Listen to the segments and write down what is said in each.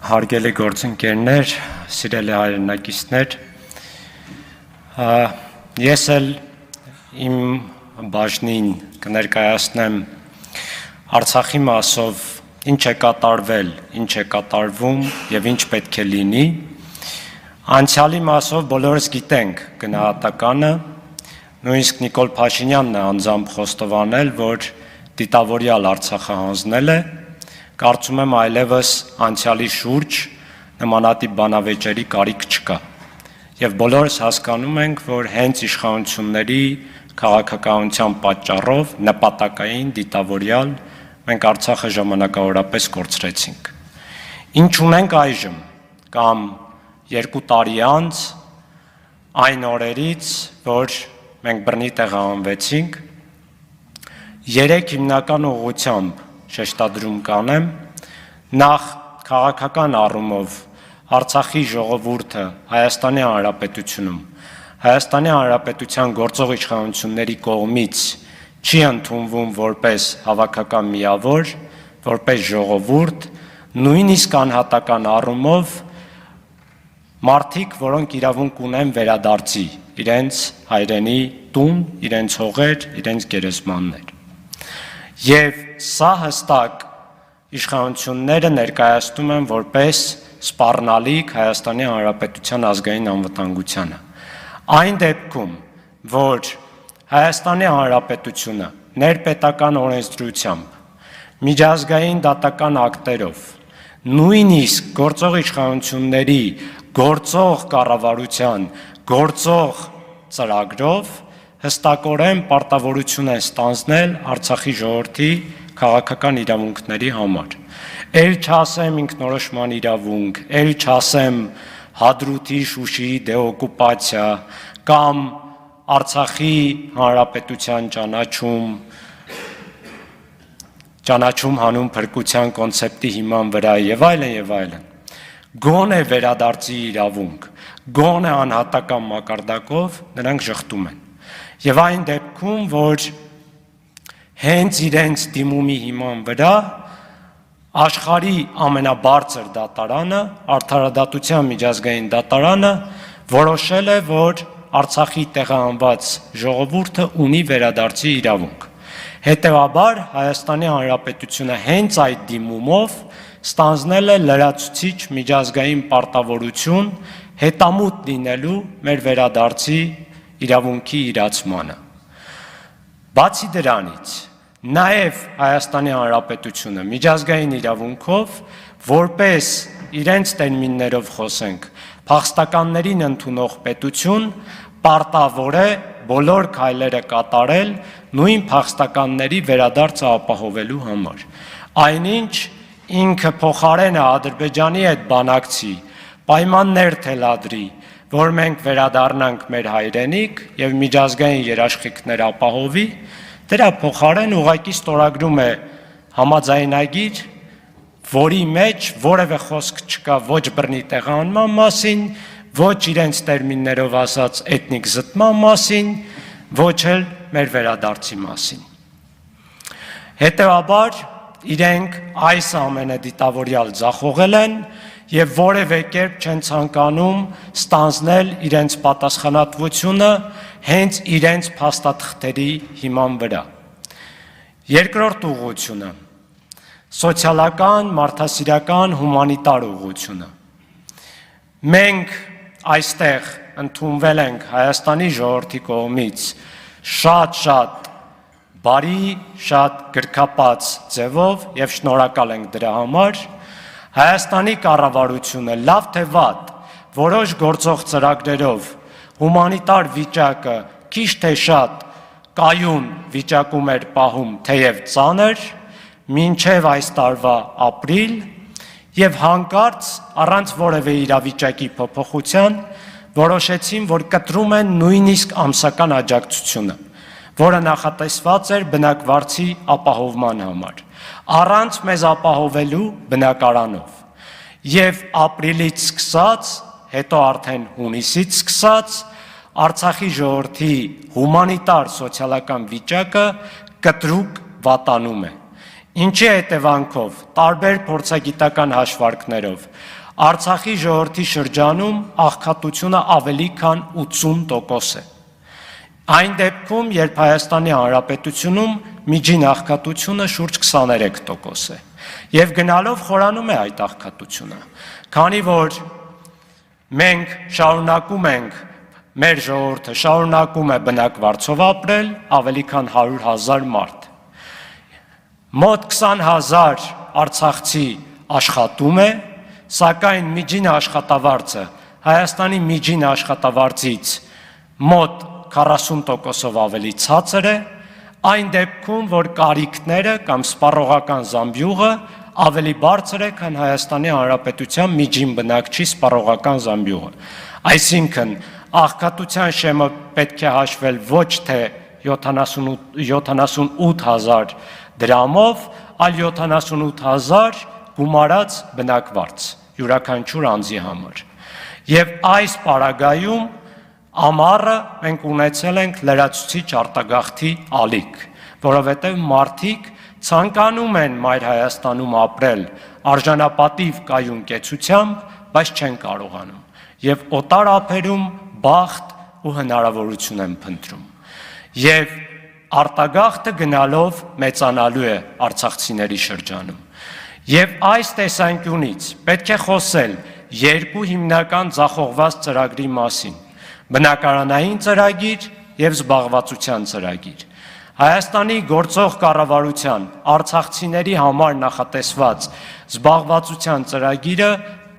Հարգելի գործընկերներ, սիրելի հայրենակիցներ, ես էլ իմ բաժնին կներկայացնեմ Արցախի մասով ինչ է կատարվել, ինչ է կատարվում և ինչ պետք է լինի, անցյալի մասով բոլորս գիտենք գնահատականը, նույնիսկ Նիկոլ Փաշինյանն է անձամբ խոստովանել, որ դիտավորյալ Արցախը հանձնել է, կարծում եմ այլևս անցյալի շուրջ նմանատիպ բանավեճերի կարիք չկա և բոլորս հասկանում ենք, որ հենց իշխանությունների քաղաքականության պատճառով նպատակային դիտավորյալ մենք Արցախը ժամանակավորապես կորցրեցինք։ Ինչ ունենք այժմ կամ 2 տարի անց այն օրերից, որ մենք բռնի տեղահանվեցինք, 3 հիմնական ուղղությամբ շեշտադրում կանեմ, նախ քաղաքական առումով Արցախի ժողովուրդը Հայաստանի Հանրապետությունում, Հայաստանի Հանրապետության գործող իշխանությունների կողմից չի ընդունվում որպես հավաքական միավոր, որպես ժողովուրդ, նույնիսկ անհատական առումով մարդիկ, որոնք իրավունք ունեն վերադարձի իրենց հայրենի տուն, իրենց հողեր, իրենց գերեզմաններ։ Եվ սա հստակ իշխանությունները ներկայացնում են որպես սպառնալիք Հայաստանի Հանրապետության ազգային անվտանգությանը։ Այն դեպքում, որ Հայաստանի Հանրապետությունը ներպետական օրենսդրությամբ, միջազգային դատական ակտերով, նույնիսկ գործող իշխանությունների գործող կառավարության գործող ծրագրով հստակորեն պարտավորություն են ստանձնել Արցախի ժողովրդի քաղաքական իրավունքների համար։ Էլ չասեմ ինքնորոշման իրավունք, էլ չասեմ Հադրութի, Շուշիի դեօկուպացիա կամ Արցախի Հանրապետության ճանաչում հանուն փրկության կոնցեպտի հիման վրա եւ այլն եւ այլն։ Գոնե վերադարձի իրավունք, գոնե անհատական մակարդակով նրանք շղթում են։ Եվ այն դեպքում, որ հենց իրենց դիմումի հիման վրա աշխարհի ամենաբարձր դատարանը, Արդարադատության միջազգային դատարանը որոշել է, որ Արցախի տեղահանված ժողովուրդը ունի վերադարձի իրավունք։ Հետևաբար Հայաստանի Հանրապետությունը հենց այդ դիմումով ստանձնել է լրացուցիչ միջազգային պարտավորություն հետամուտ լինելու մեր վերադարձի իրավունքի իրացմանը։ Բացի դրանից, նաև Հայաստանի Հանրապետությունը միջազգային իրավունքով, որպես իրենց տերմիններով խոսենք, փախստականներին ընդունող պետություն, պարտավոր է բոլոր քայլերը կատարել նույն փախստականների վերադարձը ապահովելու համար։ Այնինչ ինքը փոխարենը Ադրբեջանի հետ բանակցի, պայմաններ թելադրի, որ մենք վերադառնանք մեր հայրենիք և միջազգային երաշխիքներ ապահովի, դրա փոխարեն ուղղակի ստորագրում է համաձայնագիր, որի մեջ որևէ խոսք չկա ոչ բռնի տեղահանման մասին, ոչ իրենց տերմիններով ասած էթնիկ զտման մասին, ոչ էլ մեր վերադարձի մասին։ Հետևաբար իրենք այս ամենը դիտավորյալ ձախողել են և որևէ կերպ չեն ցանկանում ստանձնել իրենց պատասխանատվությունը հենց իրենց փաստաթղթերի հիման վրա։ Երկրորդ ուղղությունը, սոցիալական, մարդասիրական, հումանիտար ուղղությունը։ Մենք այստեղ ընդունվել ենք Հայաստանի ժողովրդի կողմից շատ բարի, շատ գրկապած ձևով և շնորհակալ ենք դրա համար։ Հայաստանի կառավարությունը լավ թե վատ որոշ գործող ծրագրերով հումանիտար վիճակը քիչ թե շատ կայուն վիճակում էր պահում, թեև ծանր, մինչև այս տարվա ապրիլ և հանկարծ առանց որևէ իրավիճակի փոփոխության որոշեցին, որ կտրում են նույնիսկ ամսական աջակցությունը, որը նախատեսված էր բնակվարձի ապահովման համար, առանց մեզ ապահովելու բնակարանով։ Եվ ապրիլից սկսած, հետո արդեն հունիսից սկսած, Արցախի ժողովրդի հումանիտար սոցիալական վիճակը կտրուկ վատանում է։ Ինչի հետևանքով տարբեր փորձագիտական հաշվարկներով Արցախի ժողովրդի շրջանում աղքատությունը ավելի քան 80% է։ Այն դեպքում, երբ Հայաստանի Հանրապետությունում միջին աղքատությունը շուրջ 23% է, եւ գնալով խորանում է այդ աղքատությունը, քանի որ մենք շարունակում ենք, մեր ժողովուրդը շարունակում է բնակվարձով ապրել ավելի քան 100,000 մարդ։ Մոտ 20,000 արցախցի աշխատում է, սակայն միջին աշխատավարձը Հայաստանի միջին աշխատավարձից մոտ 40%-ով ավելի ցածր է, այն դեպքում, որ կարիքները կամ սպառողական զամբյուղը ավելի բարձր է, քան Հայաստանի Հանրապետության միջին բնակչի սպառողական զամբյուղը։ Այսինքն, աղքատության շեմը պետք է հաշվել ոչ թե 78,000 դրամով, այլ 78,000 գումարած բնակվարձ յուրաքանչյուր անձի համար։ Եվ այս պարագայում ամառը մենք ունեցել ենք լրացուցիչ արտագաղթի ալիք, որովհետև մարդիկ ցանկանում են Մայր Հայաստանում ապրել արժանապատիվ կայուն կեցությամբ, բայց չեն կարողանում, եւ օտար ափերում բախտ ու հնարավորություն են փնտրում։ Եվ արտագաղթը գնալով մեծանալու է արցախցիների շրջանում։ Եվ այս տեսանկյունից պետք է խոսել երկու հիմնական ձախողված ծրագրի մասին՝ բնակարանային ծրագիր եւ զբաղվածության ծրագիր։ Հայաստանի գործող կառավարության արցախցիների համար նախատեսված զբաղվածության ծրագիրը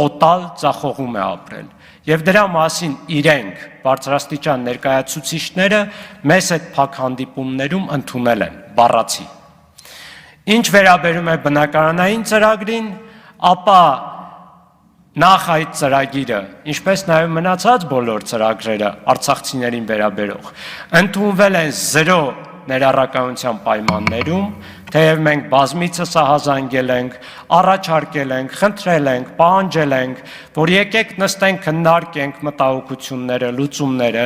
տոտալ ձախողում է ապրել։ Եվ դրա մասին իրենք բարձրաստիճան ներկայացուցիչները մեզ այդ փակ հանդիպումներում ընդունել են բառացի։ Ինչ վերաբերում է բնակարանային ծրագրին, ապա նախ այդ ծրագիրը, ինչպես նաև մնացած բոլոր ծրագրերը արցախցիներին վերաբերող, ընդունվել են 0 ներառականության պայմաններում, թեև մենք բազմիցս ահազանգել ենք, առաջարկել ենք, խնդրել ենք, պահանջել ենք, որ եկեք նստենք, քննարկենք մտահոգությունները, լուծումները,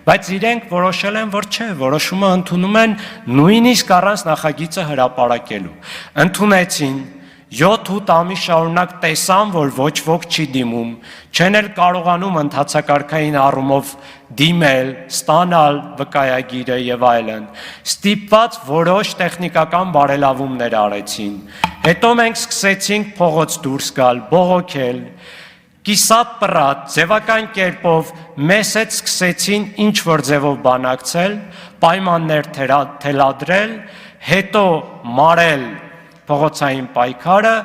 բայց իրենք որոշել են, որ չէ, որոշումը ընդունում են նույնիսկ առանց նախագիծը հրապարակելու։ Ընդունեցին 7-8 ամիս շարունակ տեսան, որ ոչ ոք չի դիմում, չեն էլ կարողանում ընթացակարգային առումով դիմել, ստանալ վկայագիրը եւ այլն։ Ստիպված որոշ տեխնիկական բարելավումներ արեցին։ Հետո մենք սկսեցինք փողոց դուրս գալ, բողոքել, կիսատ պռատ, ձևական կերպով մեզ հետ սկսեցին ինչ որ ձևով բանակցել, պայմաններ թելադրել, հետո մարել փողոցային պայքարը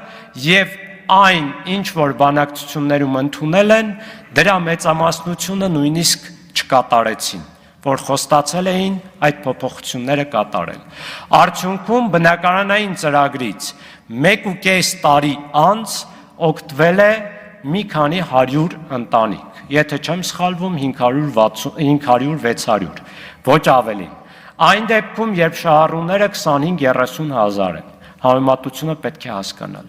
եւ այն, ինչ որ բանակցություններում ընդունել են, դրա մեծամասնությունը նույնիսկ չկատարեցին, որ խոստացել էին այդ փոփոխությունները կատարել։ Արդյունքում բնակարանային ծրագրից 1.5 տարի անց օգտվել է մի քանի 100 ընտանիք, եթե չեմ սխալվում 500-600, ոչ ավելին։ Այն դեպքում, երբ շահառուները 25-30 հազար են, համեմատությունը պետք է հասկանալ։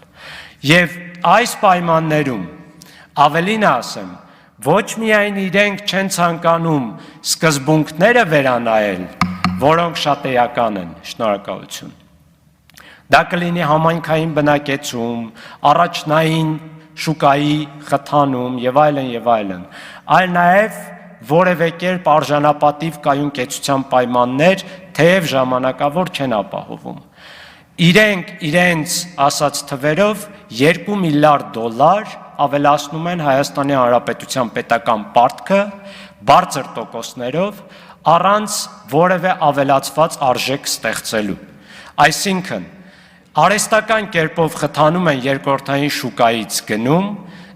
Եվ այս պայմաններում, ավելին ասեմ, ոչ միայն իրենք չեն ցանկանում սկզբունքները վերանայել, որոնք շատ էական են, շնորհակալություն։ Դա կլինի համայնքային բնակեցում, առաջնային շուկայի խթանում եւ այլն, այլ նաեւ որևէ կերպ արժանապատիվ կայուն կեցության պայմաններ, թեև ժամանակավոր չեն ապահովում։ Իրենք իրենց ասած թվերով $2 միլիարդ ավելացնում են Հայաստանի Հանրապետության պետական պարտքը բարձր տոկոսներով առանց որևէ ավելացված արժեք ստեղծելու։ Այսինքն, արհեստական կերպով խթանում են երկրորդային շուկայից գնում,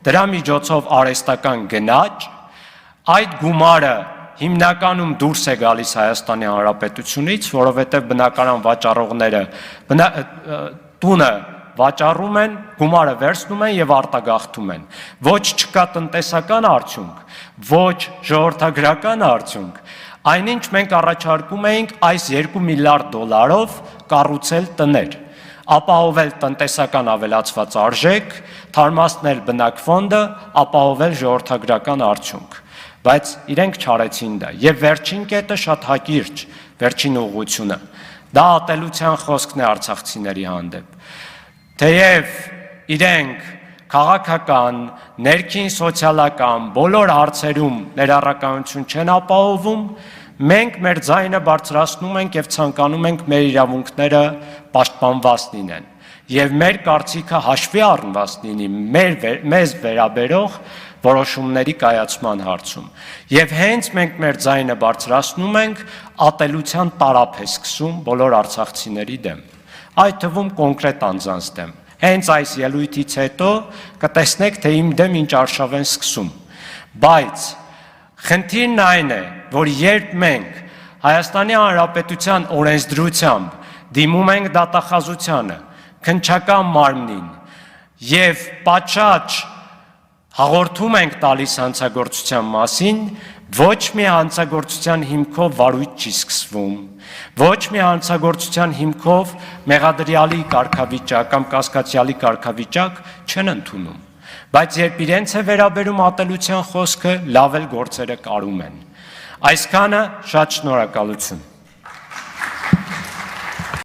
դրա միջոցով արհեստական գնաճ, այդ գումարը հիմնականում դուրս է գալիս Հայաստանի Հանրապետությունից, որովհետև բնակարան վաճառողները տունը վաճառում են, գումարը վերցնում են եւ արտագաղթում են։ Ոչ չկա տնտեսական արդյունք, ոչ ժողովրդագրական արդյունք, այնինչ մենք առաջարկում էինք այս $2 միլիարդ կառուցել տներ, ապահովել տնտեսական ավելացված արժեք, թարմացնել բնակֆոնդը, ապահովել ժողովրդագրական արդյունք, բայց իրենք չարեցին դա։ Եվ վերջին կետը շատ հակիրճ, վերջին ուղղությունը։ Դա ատելության խոսքն է արցախցիների հանդեպ։ Թեև իրենք քաղաքական, ներքին սոցիալական բոլոր հարցերում ներառականություն չեն ապահովում, մենք մեր ձայնը բարձրացնում ենք եւ ցանկանում ենք մեր իրավունքները պաշտպանված լինեն եւ մեր կարծիքը հաշվի առնված լինի մեզ վերաբերող որոշումների կայացման հարցում։ Եվ հենց մենք մեր ձայնը բարձրացնում ենք, ատելության տարափ է սկսում բոլոր արցախցիների դեմ, այդ թվում կոնկրետ անձանց դեմ։ Հենց այս ելույթից հետո կտեսնեք, թե իմ դեմ ինչ արշավ են սկսում։ Բայց խնդիրն այն է, որ երբ մենք Հայաստանի Հանրապետության օրենսդրությամբ դիմում ենք դատախազությանը, քննչական մարմնին եւ պատշաճ հաղորդում ենք տալիս հանցագործության մասին, ոչ մի հանցագործության հիմքով վարույթ չի սկսվում, ոչ մի հանցագործության հիմքով մեղադրյալի կարգավիճակ կամ կասկածյալի կարգավիճակ չեն ընդունում, բայց երբ իրենց է վերաբերում ատելության խոսքը, լավ էլ գործերը կարում են։ Այսքանը, շատ շնորհակալություն։